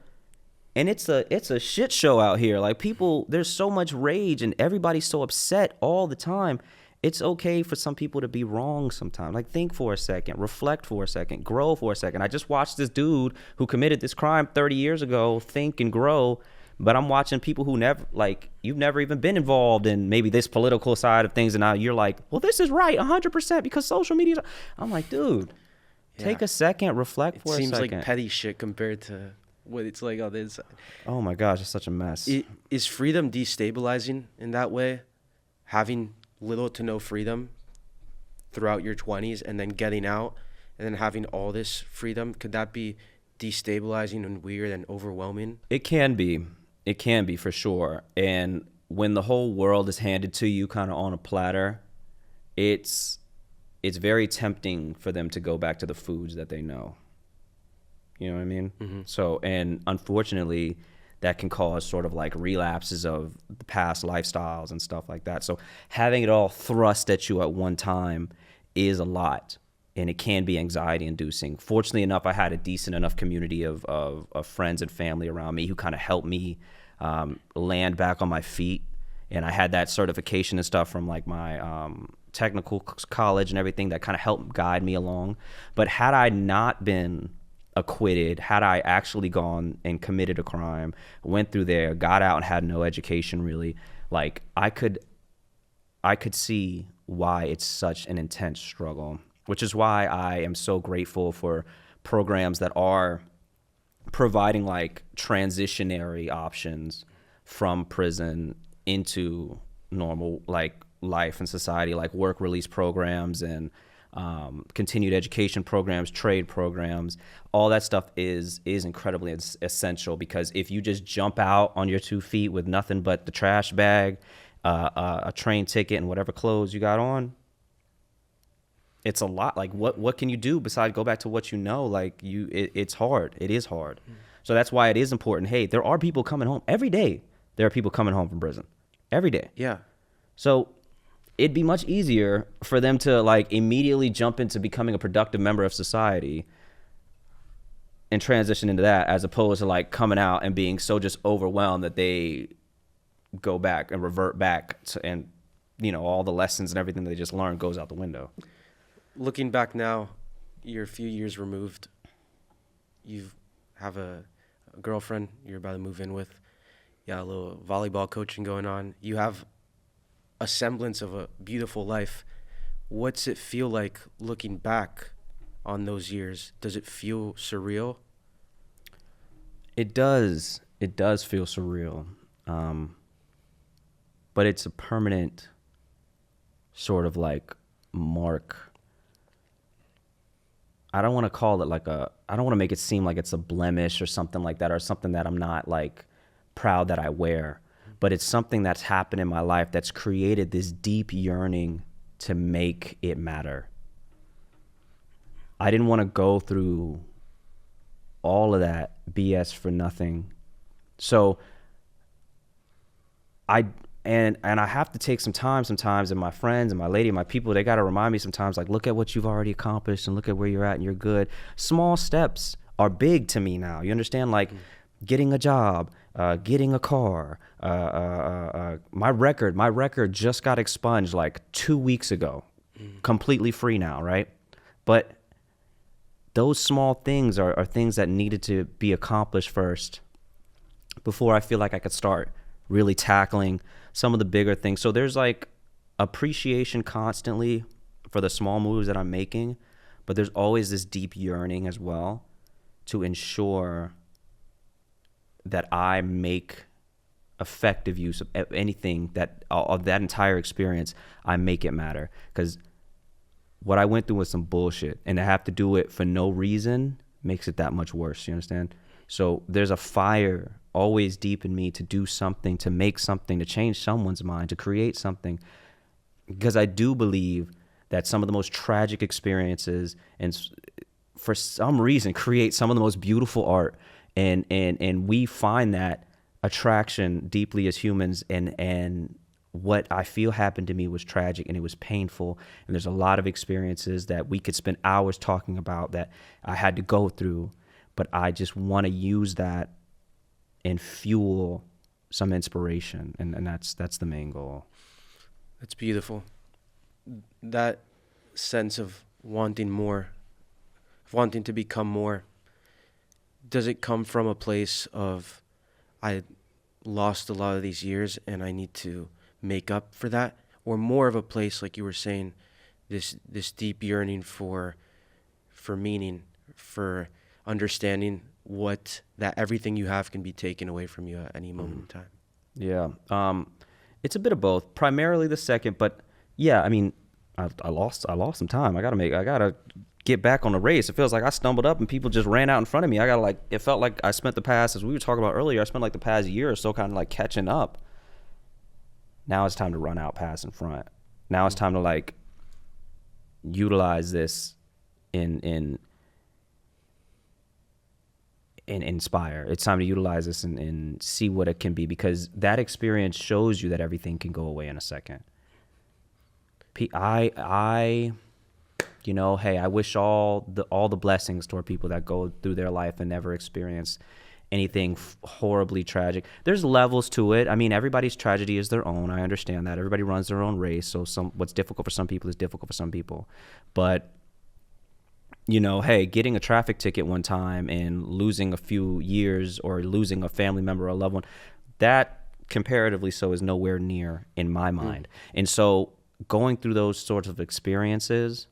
and it's a shit show out here. Like, people, there's so much rage and everybody's so upset all the time. It's okay for some people to be wrong sometimes. Like, think for a second, reflect for a second, grow for a second. I just watched this dude who committed this crime 30 years ago think and grow. But I'm watching people who never, like, you've never even been involved in maybe this political side of things. And now you're like, well, this is right 100% because social media. I'm like, dude, take a second, reflect for a second. It seems like petty shit compared to what it's like on the inside. Oh my gosh, it's such a mess. Is freedom destabilizing in that way? Having little to no freedom throughout your 20s and then getting out and then having all this freedom, could that be destabilizing and weird and overwhelming? It can be. It can be, for sure. And when the whole world is handed to you kind of on a platter, it's very tempting for them to go back to the foods that they know. You know what I mean? Mm-hmm. So, and unfortunately, that can cause sort of like relapses of the past lifestyles and stuff like that. So having it all thrust at you at one time is a lot. And it can be anxiety inducing. Fortunately enough, I had a decent enough community of friends and family around me who kind of helped me land back on my feet. And I had that certification and stuff from like my technical college and everything that kind of helped guide me along. But had I not been acquitted, had I actually gone and committed a crime, went through there, got out and had no education really, like I could see why it's such an intense struggle. Which is why I am so grateful for programs that are providing like transitionary options from prison into normal like life and society, like work release programs and continued education programs, trade programs. All that stuff is incredibly essential, because if you just jump out on your 2 feet with nothing but the trash bag, a train ticket, and whatever clothes you got on, it's a lot. Like, what can you do besides go back to what you know? Like, it's hard. It is hard. So that's why it is important. Hey, there are people coming home every day. There are people coming home from prison every day. Yeah. So it'd be much easier for them to like immediately jump into becoming a productive member of society and transition into that, as opposed to like coming out and being so just overwhelmed that they go back and revert back to, and you know, all the lessons and everything they just learned goes out the window. Looking back now, you're a few years removed. You have a girlfriend you're about to move in with. You got a little volleyball coaching going on. You have a semblance of a beautiful life. What's it feel like looking back on those years? Does it feel surreal? It does. It does feel surreal. But it's a permanent sort of like mark. I don't want to call it like I don't want to make it seem like it's a blemish or something like that, or something that I'm not like proud that I wear. But it's something that's happened in my life that's created this deep yearning to make it matter. I didn't want to go through all of that BS for nothing. So I have to take some time sometimes, and my friends and my lady and my people, they got to remind me sometimes, like, look at what you've already accomplished and look at where you're at and you're good. Small steps are big to me now. You understand? Like getting a job, getting a car. My record just got expunged like 2 weeks ago, completely free now, right? But those small things are things that needed to be accomplished first before I feel like I could start really tackling some of the bigger things. So there's like appreciation constantly for the small moves that I'm making, but there's always this deep yearning as well to ensure that I make effective use of anything that of that entire experience. I make it matter, because what I went through was some bullshit, and to have to do it for no reason makes it that much worse. You understand? So there's a fire always deep in me to do something, to make something, to change someone's mind, to create something, because I do believe that some of the most tragic experiences, and for some reason, create some of the most beautiful art, and we find that attraction deeply as humans, and what I feel happened to me was tragic and it was painful, and there's a lot of experiences that we could spend hours talking about that I had to go through, but I just want to use that and fuel some inspiration, and that's the main goal. That's beautiful. That sense of wanting more, of wanting to become more, does it come from a place of, I lost a lot of these years and I need to make up for that, or more of a place, like you were saying, this deep yearning for meaning, for understanding what that everything you have can be taken away from you at any moment in time? Yeah, it's a bit of both. Primarily the second, but yeah, I mean, I lost some time. I gotta get back on the race. It feels like I stumbled up and people just ran out in front of me. It felt like I spent the past, as we were talking about earlier, I spent like the past year or so kind of like catching up. Now it's time to run out past in front. Now it's time to like utilize this in inspire. It's time to utilize this and see what it can be, because that experience shows you that everything can go away in a second. I wish all the blessings toward people that go through their life and never experience anything horribly tragic. There's levels to it. I mean, everybody's tragedy is their own. I understand that. Everybody runs their own race. So what's difficult for some people is difficult for some people. But hey, getting a traffic ticket one time and losing a few years, or losing a family member or a loved one, that comparatively so is nowhere near in my mind. And so going through those sorts of experiences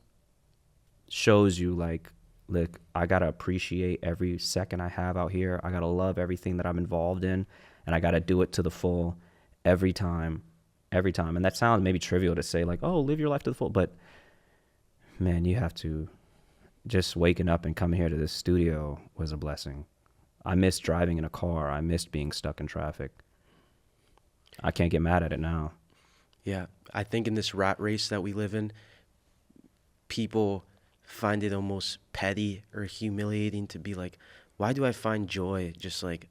shows you like, look, I got to appreciate every second I have out here. I got to love everything that I'm involved in, and I got to do it to the full every time. And that sounds maybe trivial to say, like, oh, live your life to the full. But man, you have to. Just waking up and coming here to this studio was a blessing. I missed driving in a car. I missed being stuck in traffic. I can't get mad at it now. Yeah, I think in this rat race that we live in, people find it almost petty or humiliating to be like, why do I find joy just like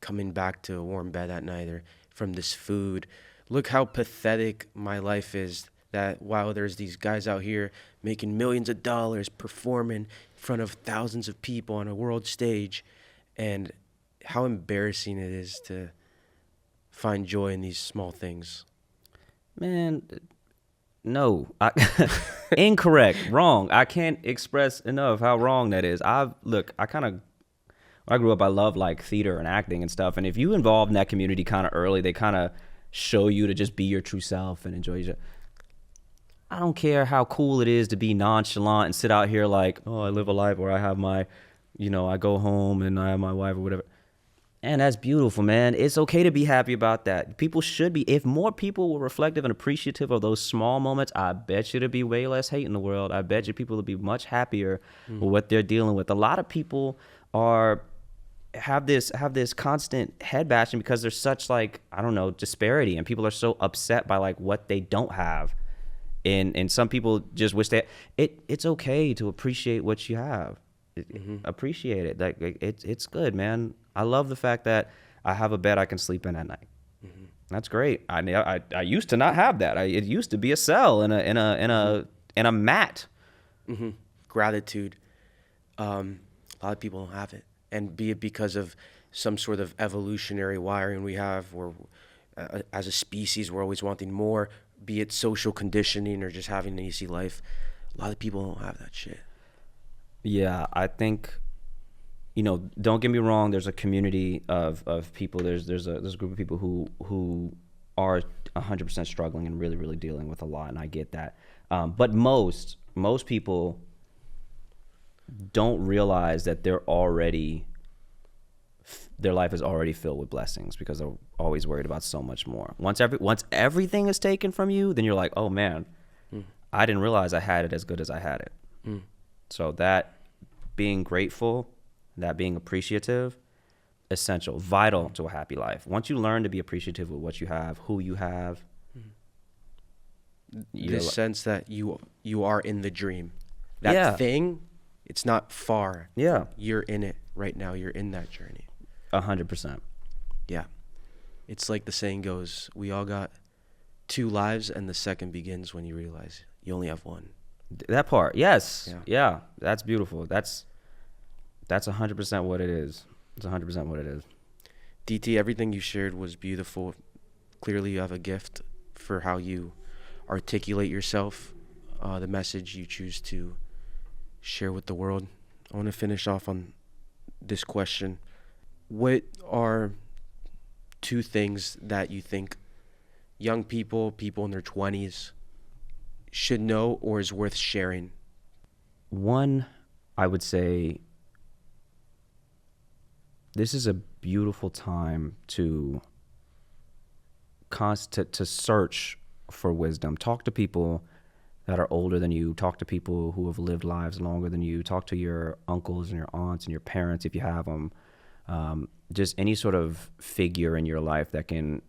coming back to a warm bed at night, or from this food, look how pathetic my life is, that while there's these guys out here making millions of dollars, performing in front of thousands of people on a world stage, and how embarrassing it is to find joy in these small things. Man, no. Incorrect. Wrong. I can't express enough how wrong that is. I grew up, I love like theater and acting and stuff. And if you involve in that community kind of early, they kind of show you to just be your true self and enjoy your. I don't care how cool it is to be nonchalant and sit out here like, oh, I live a life where I have my, I go home and I have my wife or whatever. And that's beautiful, man. It's okay to be happy about that. People should be. If more people were reflective and appreciative of those small moments, I bet you there'd be way less hate in the world. I bet you people would be much happier with what they're dealing with. A lot of people have this constant head bashing because there's such disparity, and people are so upset by like what they don't have. And some people just wish it's okay to appreciate what you have. Appreciate it. Like it's good, man. I love the fact that I have a bed I can sleep in at night. That's great. I used to not have that. It used to be a cell and a mat. Gratitude. A lot of people don't have it, and be it because of some sort of evolutionary wiring we have, where as a species we're always wanting more. Be it social conditioning or just having an easy life. A lot of people don't have that shit. Yeah, I think, don't get me wrong. There's a community of people. There's a group of people who are 100% struggling and really, really dealing with a lot, and I get that. But most people don't realize that their life is already filled with blessings because they're always worried about so much more. Once everything is taken from you, then you're like, oh man, I didn't realize I had it as good as I had it. So that being grateful, that being appreciative, essential, vital to a happy life. Once you learn to be appreciative of what you have, who you have, this sense that you are in the dream. That thing, it's not far. Yeah. You're in it right now. You're in that journey. 100%. Yeah. It's like the saying goes, we all got 2 lives, and the second begins when you realize you only have one. That part, yes. Yeah, that's beautiful. That's 100% what it is. It's 100% what it is. DT, everything you shared was beautiful. Clearly you have a gift for how you articulate yourself, the message you choose to share with the world. I want to finish off on this question. What are 2 things that you think young people in their 20s should know or is worth sharing? One, I would say this is a beautiful time to search for wisdom. Talk to people that are older than you. Talk to people who have lived lives longer than you. Talk to your uncles and your aunts and your parents if you have them. Just any sort of figure in your life that can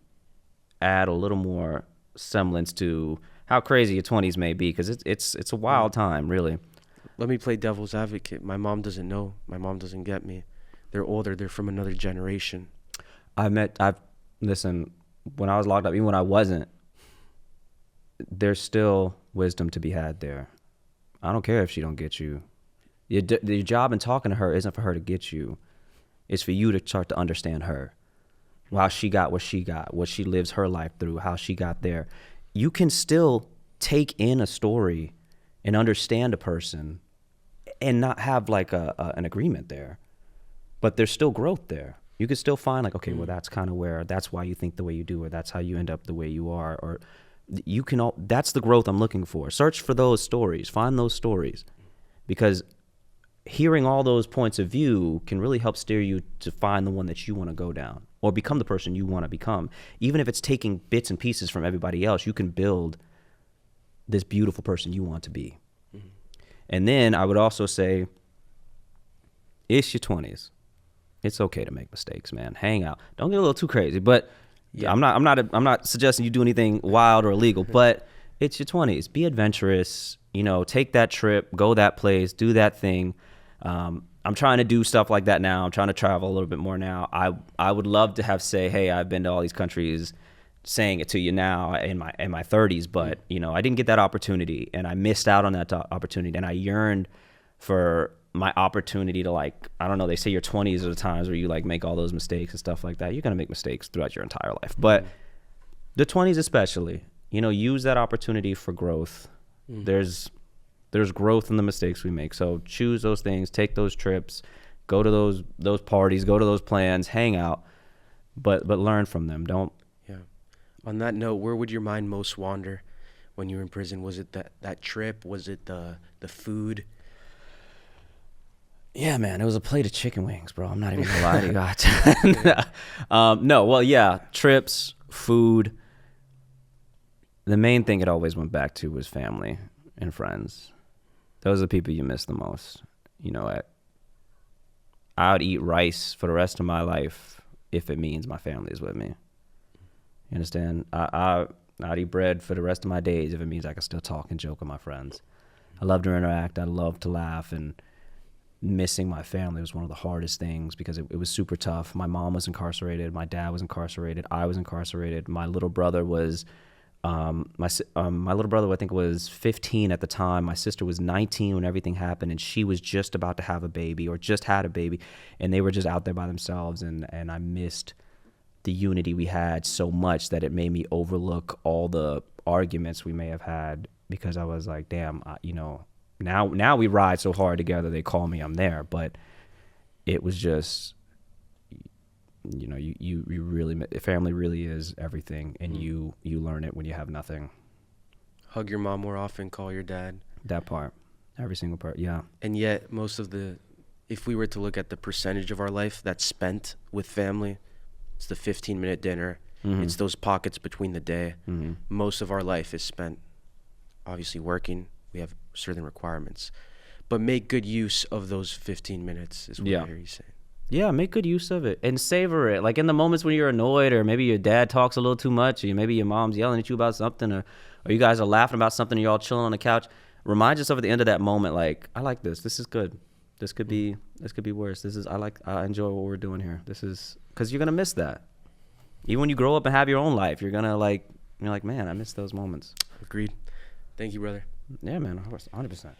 add a little more semblance to how crazy your 20s may be, because it's a wild time, really. Let me play devil's advocate. My mom doesn't know. My mom doesn't get me. They're older. They're from another generation. Listen, when I was locked up, even when I wasn't, there's still wisdom to be had there. I don't care if she don't get you. Your job in talking to her isn't for her to get you. It's for you to start to understand her. How she got what she got, what she lives her life through, how she got there. You can still take in a story and understand a person and not have like an agreement there. But there's still growth there. You could still find like, okay, well, that's kind of that's why you think the way you do, or that's how you end up the way you are, or that's the growth I'm looking for. Search for those stories, find those stories, because hearing all those points of view can really help steer you to find the one that you want to go down or become the person you want to become. Even if it's taking bits and pieces from everybody else, you can build this beautiful person you want to be. And then I would also say, it's your 20s. It's okay to make mistakes, man. Hang out. Don't get a little too crazy, but yeah, I'm not suggesting you do anything wild or illegal, but it's your 20s. Be adventurous, take that trip, go that place, do that thing. I'm trying to do stuff like that now. I'm trying to travel a little bit more now. I would love to say, hey, I've been to all these countries saying it to you now in my 30s, but you know, I didn't get that opportunity, and I missed out on that opportunity, and I yearned for my opportunity to, like, I don't know, they say your 20s are the times where you like make all those mistakes and stuff like that. You're gonna make mistakes throughout your entire life, but the 20s especially, you know, use that opportunity for growth. There's growth in the mistakes we make, so choose those things, take those trips, go to those parties, go to those plans, hang out, but learn from them. Don't. Yeah. On that note, where would your mind most wander when you were in prison? Was it that trip? Was it the food? Yeah, man, it was a plate of chicken wings, bro. I'm not even gonna lie to you. No, well, yeah, trips, food. The main thing it always went back to was family and friends. Those are the people you miss the most. You know, I would eat rice for the rest of my life if it means my family is with me. You understand? I'd eat bread for the rest of my days if it means I can still talk and joke with my friends. I love to interact. I love to laugh, and missing my family was one of the hardest things because it was super tough. My mom was incarcerated. My dad was incarcerated. I was incarcerated. My little brother was, my little brother I think was 15 at the time. My sister was 19 when everything happened, and she was just about to have a baby or just had a baby, and they were just out there by themselves. And I missed the unity we had so much that it made me overlook all the arguments we may have had, because I was like, damn, you know, now we ride so hard together, they call me, I'm there. But it was just, you know, you really, family really is everything, and you learn it when you have nothing. Hug your mom more often, call your dad. That part, every single part, yeah. And yet if we were to look at the percentage of our life that's spent with family, it's the 15-minute dinner. It's those pockets between the day. Most of our life is spent obviously working. We have certain requirements, but make good use of those 15 minutes is what I hear you saying. Yeah, make good use of it and savor it. Like in the moments when you're annoyed, or maybe your dad talks a little too much, or maybe your mom's yelling at you about something, or you guys are laughing about something, and you're all chilling on the couch. Remind yourself at the end of that moment, like, I like this. This is good. This could be worse. I enjoy what we're doing here. This is, because you're gonna miss that. Even when you grow up and have your own life, you're like, man, I miss those moments. Agreed. Thank you, brother. Yeah, man, 100%.